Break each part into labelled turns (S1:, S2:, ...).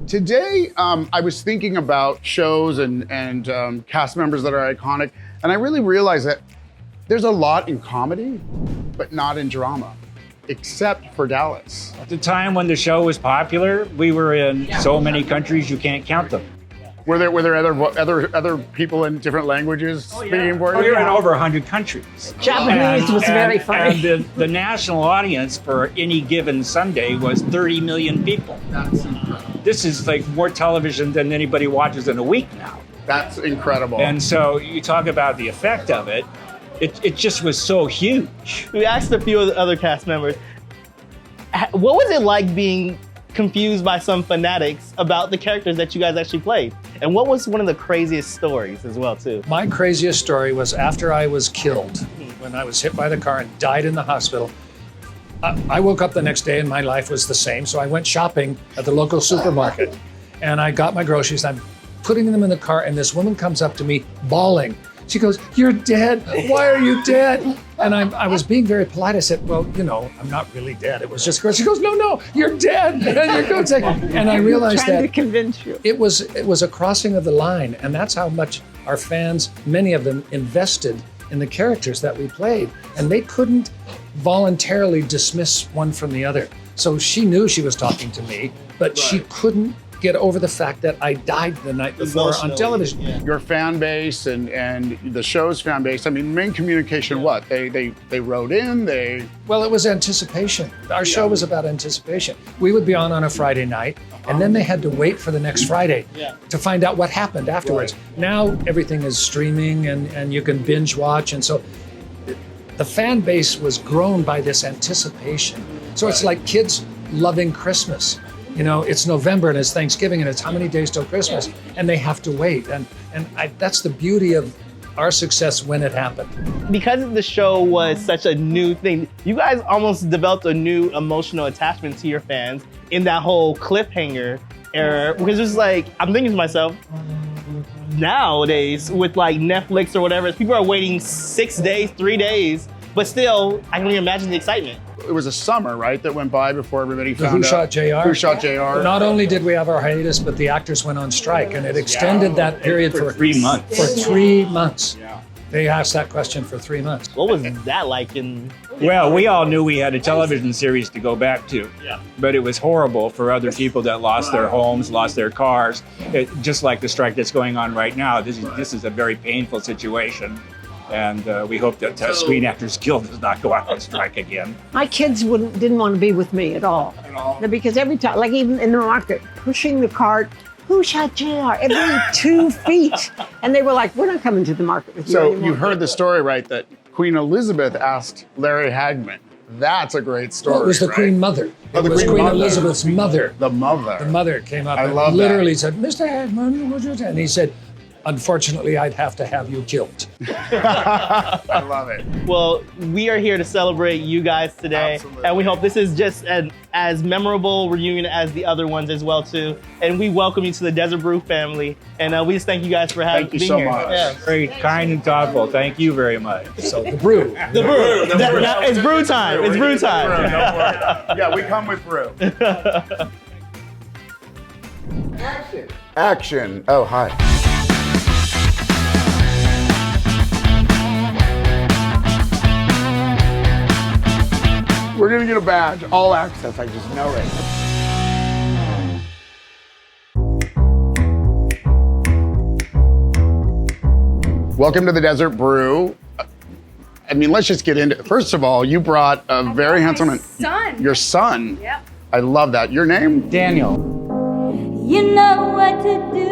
S1: Today, I was thinking about shows and cast members that are iconic, and I really realized that there's a lot in comedy, but not in drama, except for Dallas.
S2: At the time when the show was popular, we were in so many countries you can't count them.
S1: Were there other people in different languages speaking for you?
S2: We were in over 100 countries.
S3: Japanese was very funny.
S2: And the national audience for any given Sunday was 30 million people. This is like more television than anybody watches in a week now.
S1: That's incredible.
S2: And so you talk about the effect of it. It just was so huge.
S4: We asked a few of the other cast members, what was it like being confused by some fanatics about the characters that you guys actually played? And what was one of the craziest stories as well, too?
S5: My craziest story was after I was killed, when I was hit by the car and died in the hospital. I woke up the next day and my life was the same, so I went shopping at the local supermarket. And I got my groceries, I'm putting them in the car, and this woman comes up to me bawling. She goes, "You're dead. Why are you dead?" And I was being very polite. I said, "Well, you know, I'm not really dead. It was just." She goes, "No, you're dead." And I realized
S3: Trying
S5: that
S3: to convince you.
S5: it was a crossing of the line, and that's how much our fans, many of them, invested in the characters that we played, and they couldn't voluntarily dismiss one from the other. So she knew she was talking to me, but she couldn't get over the fact that I died the night before on television.
S4: Yeah.
S1: Your fan base and the show's fan base, I mean, main communication, what? They wrote in,
S5: Well, it was anticipation. Our show was about anticipation. We would be on a Friday night, and then they had to wait for the next Friday to find out what happened afterwards. Now everything is streaming and you can binge watch, and so the fan base was grown by this anticipation. So it's like kids loving Christmas. You know, it's November and it's Thanksgiving and it's how many days till Christmas, and they have to wait. And that's the beauty of our success when it happened.
S4: Because the show was such a new thing, you guys almost developed a new emotional attachment to your fans in that whole cliffhanger era. Because it's like, I'm thinking to myself, nowadays with like Netflix or whatever, people are waiting 6 days, 3 days, but still, I can only imagine the excitement.
S1: it was a summer, right, that went by before everybody
S5: The
S1: found
S5: Who
S1: out.
S5: Shot JR?
S1: Who Shot JR?
S5: Not only did we have our hiatus, but the actors went on strike, and it extended that period for
S2: 3 months.
S5: For 3 months.
S1: Yeah.
S5: They asked that question for 3 months.
S4: What was that like in...
S2: Well, we all knew we had a television series to go back to, but it was horrible for other people that lost their homes, lost their cars. Just like the strike that's going on right now, this is a very painful situation. And we hope that Screen Actors Guild does not go out on strike again.
S3: My kids didn't want to be with me at all. Because every time, like even in the market, pushing the cart, Who Shot JR? Every 2 feet. And they were like, we're not coming to the market with you
S1: So
S3: anymore.
S1: you heard the story, right, that Queen Elizabeth asked Larry Hagman. That's a great story.
S5: Well, it was the
S1: right?
S5: Queen Mother.
S1: Oh,
S5: It
S1: the
S5: was
S1: Queen
S5: Queen
S1: Mother.
S5: Elizabeth's mother.
S1: The mother.
S5: The mother came up
S1: I
S5: and
S1: love
S5: literally said, Mr. Hagman, would you? And he said, unfortunately, I'd have to have you killed.
S1: I love it.
S4: Well, we are here to celebrate you guys today.
S1: Absolutely.
S4: And we hope this is just an as memorable reunion as the other ones as well, too. And we welcome you to the Desert Brew family. And we just thank you guys for
S1: Thank you
S4: being
S1: so
S4: here.
S1: much.
S4: Yeah.
S2: Very kind and thoughtful. Thank you very much.
S5: So the brew.
S4: The brew. It's brew time. It's brew time.
S1: Don't worry. Yeah, we come with brew. Action. Oh, hi. We're gonna get a badge, all access, I just know it. Welcome to the Desert Brew. I mean, let's just get into it. First of all, you brought a very handsome
S6: my son.
S1: Your son.
S6: Yep.
S1: I love that. Your name?
S2: Daniel.
S6: You know what to do.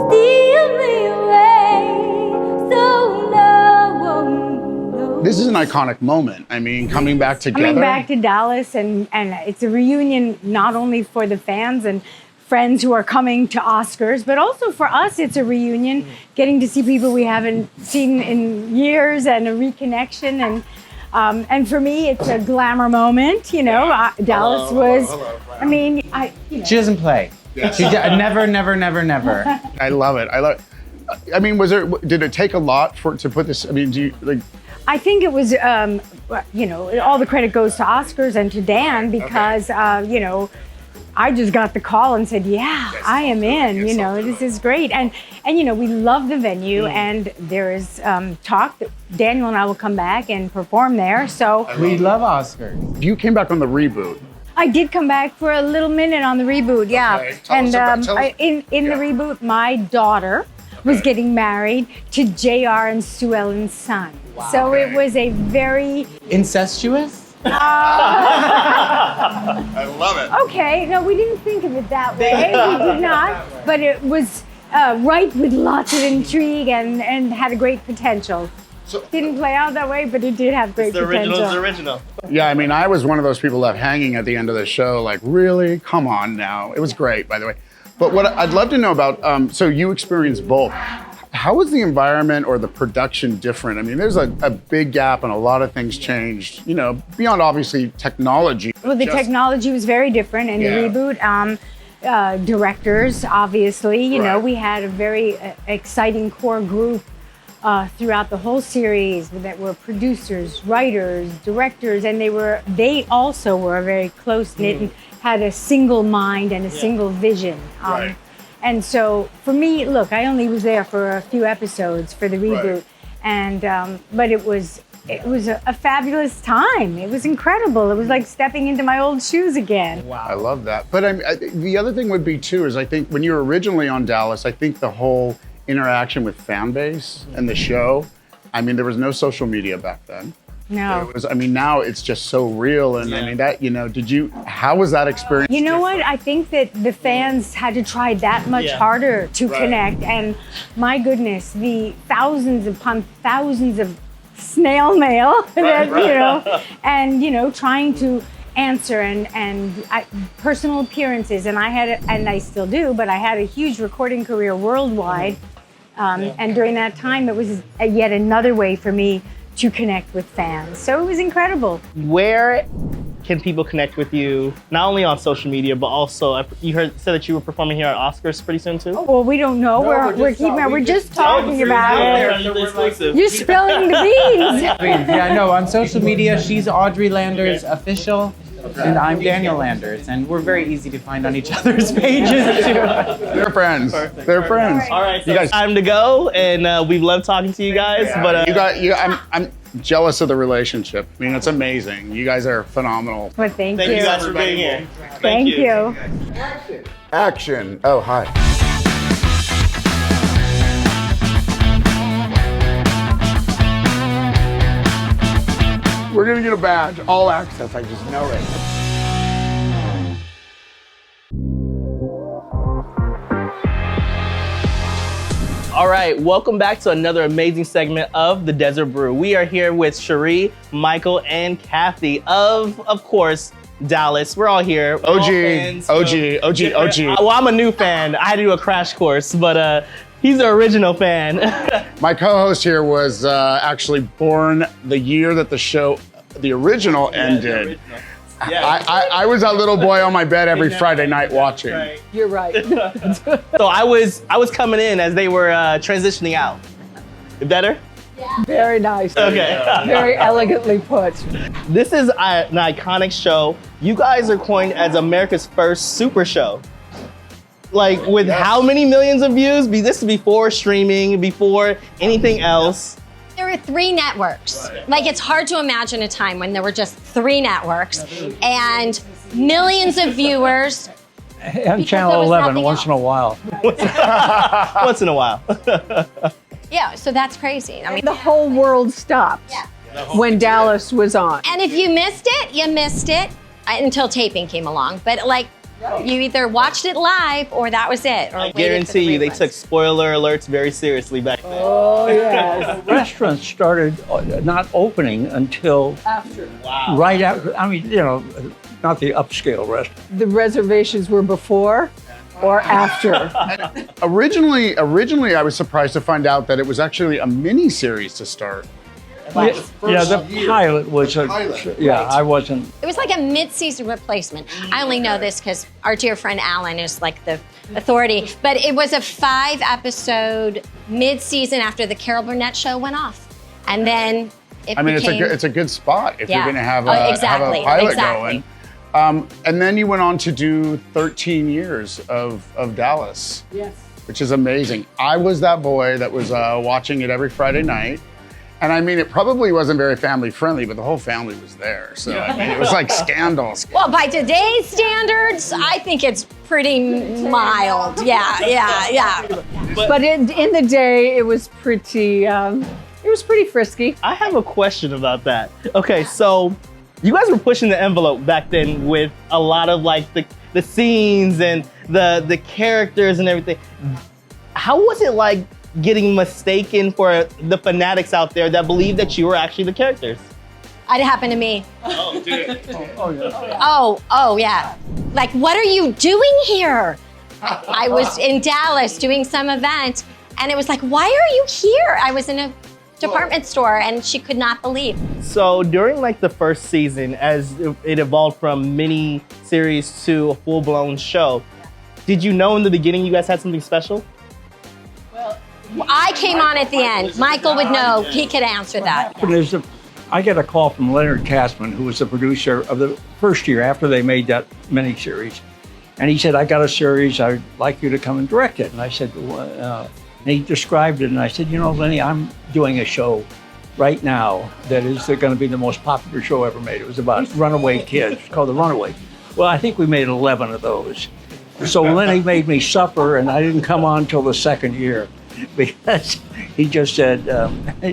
S6: Steal me away, so no one knows.
S1: This is an iconic moment. I mean, coming back together.
S7: Coming back to Dallas, and it's a reunion not only for the fans and friends who are coming to Oscars, but also for us, it's a reunion, getting to see people we haven't seen in years and a reconnection. And for me, it's a glamour moment. You know, Dallas was. I mean,
S8: She doesn't play.
S1: Yes.
S8: She never.
S1: I love it. I mean, did it take a lot to put this? I mean, do you like?
S7: I think it was, all the credit goes to Oscars and to Dan because, I just got the call and said, yeah, I am in, you know, this is great. And you know, we love the venue and there is talk that Daniel and I will come back and perform there. So
S8: We love Oscars.
S1: You came back on the reboot.
S7: I did come back for a little minute on the reboot, yeah.
S1: Okay. Tell
S7: And
S1: us about- tell us-
S7: in the reboot, my daughter was getting married to JR and Sue Ellen's son. So it was a very
S8: Incestuous?
S1: I love it.
S7: okay. No, we didn't think of it that way. We did not. But it was ripe with lots of intrigue and had a great potential.
S1: So-
S7: Didn't play out that way, but it did have great
S4: The original
S7: potential.
S4: is original.
S1: Yeah, I mean, I was one of those people left hanging at the end of the show, like, really? Come on now. It was great, by the way. But what I'd love to know about, so you experienced both. How was the environment or the production different? I mean, there's a big gap and a lot of things changed, you know, beyond obviously technology.
S7: Well, the
S1: Just-
S7: technology was very different in
S1: Yeah.
S7: the reboot. Directors, obviously, you know,
S1: Right.
S7: we had a very exciting core group throughout the whole series that were producers, writers, directors, and they also were very close knit and had a single mind and a single vision.
S1: Right.
S7: And so for me, look, I only was there for a few episodes for the reboot, and but it was a fabulous time. It was incredible. It was like stepping into my old shoes again.
S1: I love that. But the other thing would be too is I think when you were originally on Dallas, I think the whole interaction with fan base and the show. I mean, there was no social media back then.
S7: No.
S1: It was, I mean, now it's just so real, and I mean that. You know, how was that experience?
S7: You know what? I think that the fans had to try that much harder to connect. And my goodness, the thousands upon thousands of snail mail that, you know, and, you know, trying to answer and personal appearances. And I still do, but I had a huge recording career worldwide. And during that time, it was yet another way for me to connect with fans. So it was incredible.
S4: Where can people connect with you, not only on social media, but also, you said that you were performing here at Oscars pretty soon too?
S7: Well, we don't know. We're just talking about it.
S4: Exclusive.
S7: You're spilling the beans.
S8: Yeah, no, on social media, she's Audrey Landers official, and I'm Daniel Landers, and we're very easy to find on each other's pages too.
S1: They're friends. They're friends.
S4: All right, so
S1: You guys-
S4: it's time to go, and we love talking to you guys. But
S1: I'm jealous of the relationship. I mean, it's amazing. You guys are phenomenal.
S7: But thank
S4: thank
S7: you.
S4: you guys for being here.
S7: Thank you.
S1: Action. Oh, hi. We're gonna get a badge, all access. I just know it.
S4: All right, welcome back to another amazing segment of the Desert Brew. We are here with Cherie, Michael, and Kathy of course, Dallas. We're all here. We're all
S1: OG,
S4: fans,
S1: OG.
S4: Well, I'm a new fan. I had to do a crash course, but he's the original fan.
S1: My co-host here was actually born the year that the show, the original, ended. I was that little boy on my bed every Friday night watching.
S4: Right.
S3: You're right.
S4: So I was coming in as they were transitioning out. Better?
S3: Very nice.
S4: Okay.
S3: Very elegantly put.
S4: This is an iconic show. You guys are coined as America's first super show. Like, with how many millions of views? This is before streaming, before anything else.
S9: There were 3 networks. Like, it's hard to imagine a time when there were just 3 networks and millions of viewers.
S10: And
S9: Because
S10: Channel
S9: there was
S10: 11
S9: nothing
S10: once in a while.
S4: Once in a while.
S9: Yeah, so that's crazy. I mean,
S3: The whole world stopped when Dallas was on.
S9: and if you missed it, you missed it until taping came along. But like, you either watched it live or that was it. Or
S4: I
S9: waited for the
S4: guarantee you they
S9: reruns.
S4: took spoiler alerts very seriously back then.
S3: Oh, yes.
S10: Restaurants started not opening until right after. I mean, you know, not the upscale restaurant.
S3: The reservations were before or after.
S1: Originally, I was surprised to find out that it was actually a mini series to start.
S10: Yeah, the pilot was a. Yeah, I wasn't.
S9: It was like a mid-season replacement. I only know this because our dear friend Alan is like the authority. But it was a 5-episode mid-season after the Carol Burnett show went off, and then it
S1: I mean,
S9: became.
S1: it's a good spot if
S9: Yeah.
S1: you're going to have
S9: Oh,
S1: a
S9: exactly,
S1: pilot
S9: exactly.
S1: And then you went on to do 13 years of Dallas.
S3: Yes.
S1: Which is amazing. I was that boy that was watching it every Friday night. And I mean, it probably wasn't very family friendly, but the whole family was there. So I mean, it was like scandals.
S9: Well, by today's standards, I think it's pretty mild. Yeah.
S3: But in the day, it was pretty frisky.
S4: I have a question about that. Okay, so you guys were pushing the envelope back then with a lot of like the scenes and the characters and everything. How was it like getting mistaken for the fanatics out there that believe that you were actually the characters?
S9: It happened to me.
S4: Oh, dude.
S9: Oh, yeah. Like, what are you doing here? I was in Dallas doing some event, and it was like, why are you here? I was in a department store, and she could not believe.
S4: So during like the first season, as it evolved from mini series to a full-blown show, did you know in the beginning you guys had something special?
S9: I came on at the end. Michael would know. He could answer that.
S10: I get a call from Leonard Katzman, who was the producer of the first year after they made that miniseries. And he said, I got a series, I'd like you to come and direct it. And I said, and he described it, and I said, you know, Lenny, I'm doing a show right now that is going to be the most popular show ever made. It was about runaway kids, called The Runaway. Well, I think we made 11 of those. So Lenny made me suffer, and I didn't come on until the second year. Because he just said,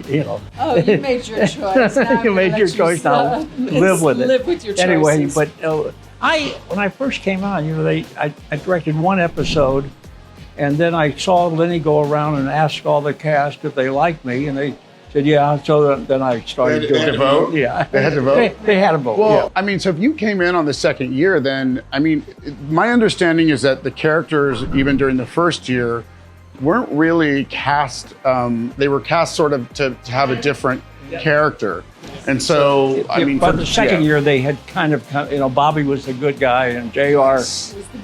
S10: you know.
S3: Oh, you made your choice.
S10: You made your choice. Now live with it.
S3: Live with your choices.
S10: Anyway, but when I first came on, you know, I directed one episode, and then I saw Lenny go around and ask all the cast if they liked me, and they said, yeah. So then I started doing
S1: They had to vote?
S10: Yeah.
S1: They had to vote?
S10: They had to vote,
S1: Well,
S10: yeah.
S1: I mean, so if you came in on the second year, then, I mean, my understanding is that the characters, even during the first year, weren't really cast, they were cast sort of to have a different character. And so, I mean,
S10: but the second year they had kind of, you know, Bobby was the good guy and JR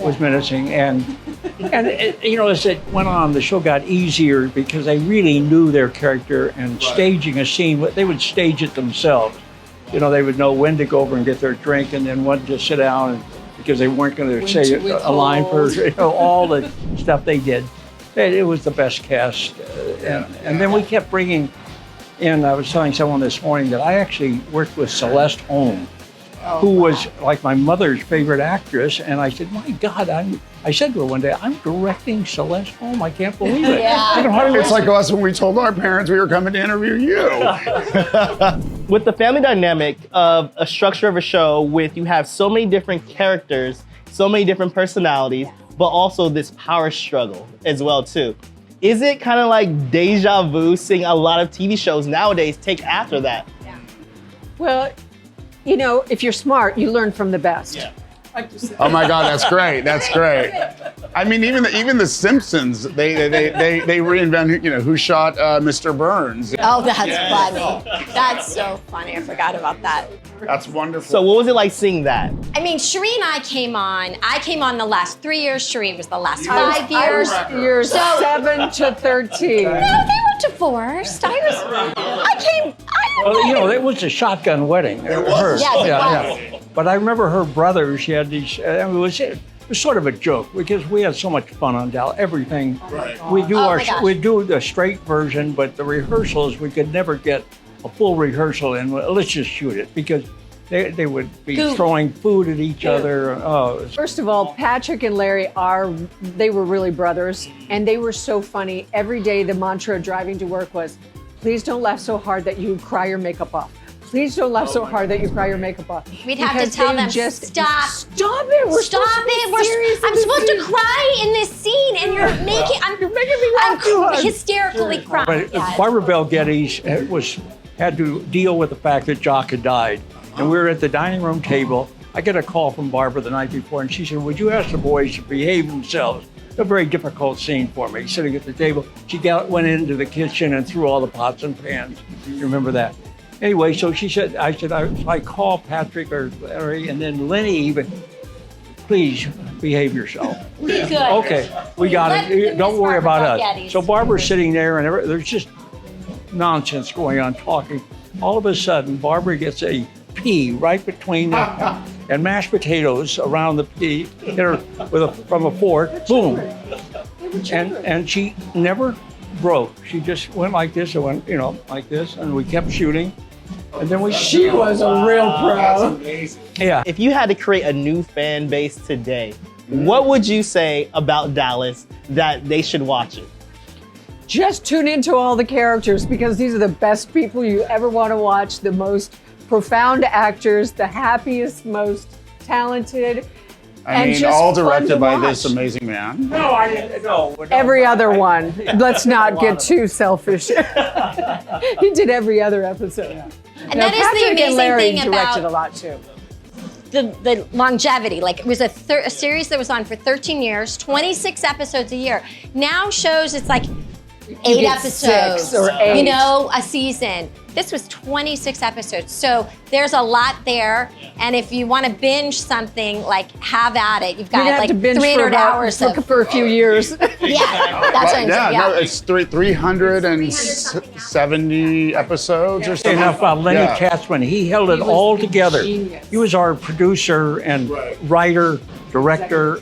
S10: was menacing. And it, you know, as it went on, the show got easier because they really knew their character, and staging a scene, they would stage it themselves. You know, they would know when to go over and get their drink and then when to sit down, and, because they weren't going to say a line for, you know, all the stuff they did. It was the best cast. And then we kept bringing in, I was telling someone this morning that I actually worked with Celeste Holm, who was like my mother's favorite actress. And I said, my God, I said to her one day, I'm directing Celeste Holm. I can't believe it.
S9: Yeah.
S1: It's like us when we told our parents we were coming to interview you.
S4: With the family dynamic of a structure of a show with you have so many different characters, so many different personalities, but also this power struggle as well too. Is it kind of like deja vu seeing a lot of TV shows nowadays take after that?
S3: Yeah. Well, you know, if you're smart, you learn from the best.
S4: Yeah.
S1: Oh my God, that's great. That's great. I mean, even the Simpsons, they reinvent, you know, who shot Mr. Burns.
S9: Oh, that's funny. That's so funny. I forgot about that.
S1: That's wonderful.
S4: So what was it like seeing that?
S9: I mean, Sheree and I came on the last 3 years. Sheree was the last 5 years.
S3: Years 7 to 13.
S9: No, they were divorced. I came.
S10: Well, you know, it was a shotgun wedding. It was.
S9: Yes, it was.
S10: But I remember her brother, she had these, it was sort of a joke because we had so much fun on Dallas. Everything. Right. We do the straight version, but the rehearsals, we could never get a full rehearsal in. Let's just shoot it, because they would be throwing food at each other. Oh.
S3: First of all, Patrick and Larry they were really brothers, and they were so funny. Every day the mantra driving to work was, please don't laugh so hard that you cry your makeup off. Please don't laugh so hard that you cry your makeup off.
S9: We'd have to tell them,
S3: stop
S9: it.
S3: We're
S9: stop it. I'm supposed to cry in this scene, and you're making me I'm hysterically crying.
S10: But Barbara Bel Geddes had to deal with the fact that Jock had died. And we were at the dining room table. I get a call from Barbara the night before, and she said, would you ask the boys to behave themselves? A very difficult scene for me, sitting at the table. She went into the kitchen and threw all the pots and pans. You remember that? Anyway, so she said, I call Patrick or Larry, and then Lenny even, please behave yourself.
S9: Be good.
S10: Okay, we got it. Don't worry about us. So Barbara's sitting there, and there's just nonsense going on, talking. All of a sudden, Barbara gets a pea right between and mashed potatoes around the pea, hit her from a fork, boom. And she never broke. She just went like this, and went, like this, and we kept shooting. And then
S3: She was a real pro.
S10: Yeah.
S4: If you had to create a new fan base today, what would you say about Dallas that they should watch it?
S3: Just tune into all the characters because these are the best people you ever want to watch, the most profound actors, the happiest, most talented.
S1: I mean,
S3: just
S1: all
S3: fun
S1: directed
S3: to
S1: by
S3: watch.
S1: this amazing man.
S10: No, I didn't. No.
S3: Every other one. Let's not get too selfish. He did every other episode.
S9: And that is the
S3: Patrick and
S9: amazing
S3: Larry
S9: thing
S3: directed
S9: about
S3: a lot too.
S9: the longevity. Like, it was a series that was on for 13 years, 26 episodes a year. Now shows it's like 8
S3: get
S9: episodes,
S3: 6 or 8.
S9: a season. This was 26 episodes. So there's a lot there. And if you want to binge something, like, have at it. You've got
S3: You'd have
S9: like
S3: to binge
S9: 300 hours
S3: for a few years.
S9: Yeah, that's what I'm saying.
S1: No, it's 370 episodes or something.
S10: Enough about Lenny
S1: Yeah.
S10: Katzman. He held it all together.
S3: genius.
S10: He was our producer and writer, director,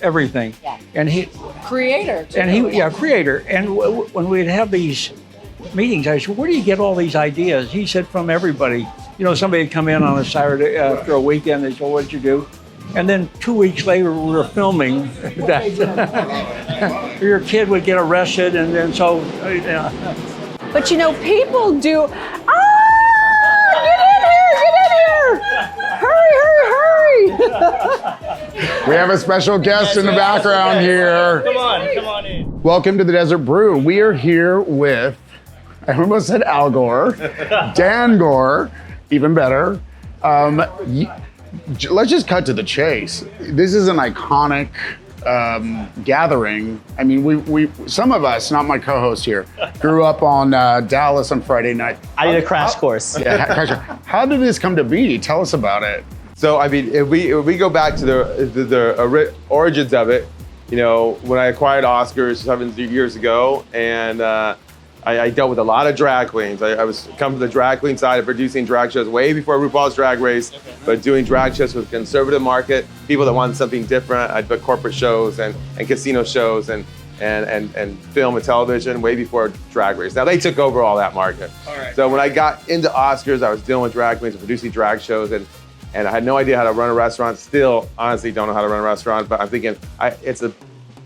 S10: everything.
S9: Yeah.
S10: And he
S3: Creator. too.
S10: And creator. And when we'd have these meetings, I said, where do you get all these ideas? He said, from everybody. Somebody would come in on a Saturday after a weekend, they said, what'd you do? And then 2 weeks later, we were filming that. Your kid would get arrested, and then so,
S3: But people do. Get in here! Hurry!
S1: We have a special guest in the background here.
S4: Come on in.
S1: Welcome to the Desert Brew. We are here with, I almost said Al Gore, Dan Gore, even better. Let's just cut to the chase. This is an iconic gathering. I mean, we some of us, not my co-host here, grew up on Dallas on Friday night.
S4: I need a crash course.
S1: Yeah, crash course. How did this come to be? Tell us about it.
S11: So, I mean, if we go back to the origins of it, when I acquired Oscars 7 years ago, and I dealt with a lot of drag queens. I was come from the drag queen side of producing drag shows way before RuPaul's Drag Race, but doing drag shows with conservative market, people that wanted something different. I'd book corporate shows and casino shows and film and television way before Drag Race. Now they took over all that market. So when I got into Oscars, I was dealing with drag queens and producing drag shows, and I had no idea how to run a restaurant. Still, honestly, don't know how to run a restaurant, but I'm thinking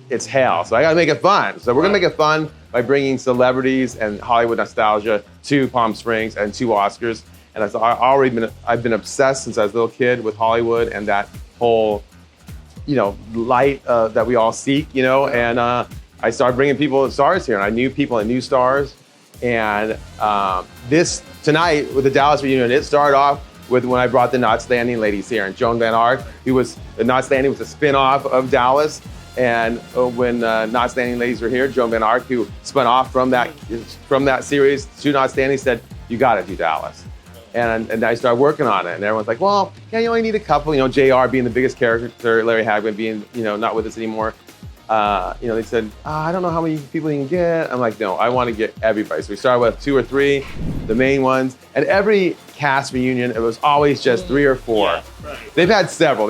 S11: it's hell. So I gotta make it fun. So we're gonna make it fun by bringing celebrities and Hollywood nostalgia to Palm Springs and to Oscars. And I've been obsessed since I was a little kid with Hollywood and that whole, light that we all seek, and I started bringing stars here, and I knew people and new stars. And this tonight with the Dallas reunion, it started off with when I brought the Not Standing ladies here, and Joan Van Ark, the Not Standing was a spin-off of Dallas. And when Not Standing ladies were here, Joan Van Ark, who spun off from that series to Not Standing, said, "You got to do Dallas." And I started working on it, and everyone's like, "Well, yeah, you only need a couple." JR being the biggest character, Larry Hagman being not with us anymore. They said, "I don't know how many people you can get." I'm like, "No, I want to get everybody." So we started with 2 or 3, the main ones, and every cast reunion, it was always just 3 or 4. Yeah, right. They've had several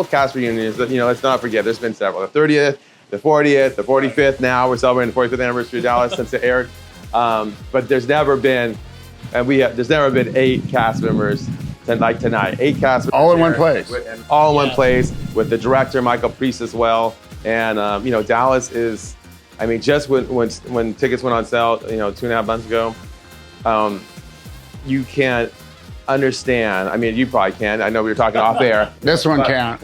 S11: cast reunions. Let's not forget, there's been several. The 30th, the 40th, the 45th. Now we're celebrating the 45th anniversary of Dallas since it aired. But there's never been, there's never been 8 cast members like tonight. 8 cast members
S1: all in one place.
S11: All in one place with the director Michael Priest as well. And Dallas is, just when tickets went on sale, 2.5 months ago, you can't understand. You probably can. I know we were talking off air.
S1: This one can't.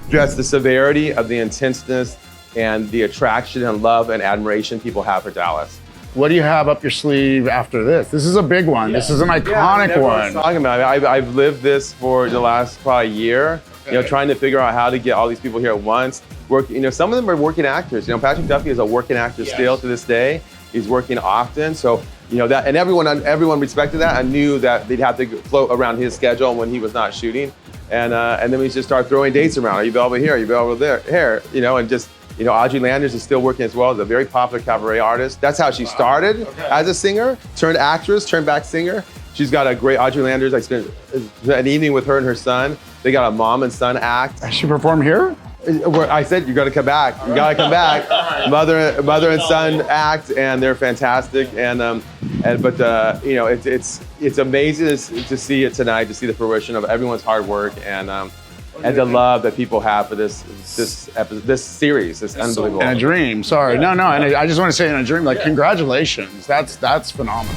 S11: Just the severity of the intenseness and the attraction and love and admiration people have for Dallas.
S1: What do you have up your sleeve after this? This is a big one. This is an iconic one.
S11: Talking about it. I've lived this for the last probably year. Trying to figure out how to get all these people here at once. Some of them are working actors. Patrick Duffy is a working actor still to this day. He's working often. So, that, and everyone respected that. I knew that they'd have to float around his schedule when he was not shooting. And then we just started throwing dates around. Are you available here? Are you available there? Here, and just, Audrey Landers is still working as well as a very popular cabaret artist. That's how she started as a singer, turned actress, turned back singer. She's got a great Audrey Landers. I spent an evening with her and her son. They got a mom and son act.
S1: Does she perform here?
S11: Where I said, you got to come back. You got to come back. Mother and son act, and they're fantastic. But you know, it's amazing to see it tonight, to see the fruition of everyone's hard work and the love that people have for this series. It's unbelievable.
S1: In a dream. Sorry, no. And I just want to say, in a dream, like, congratulations. That's phenomenal.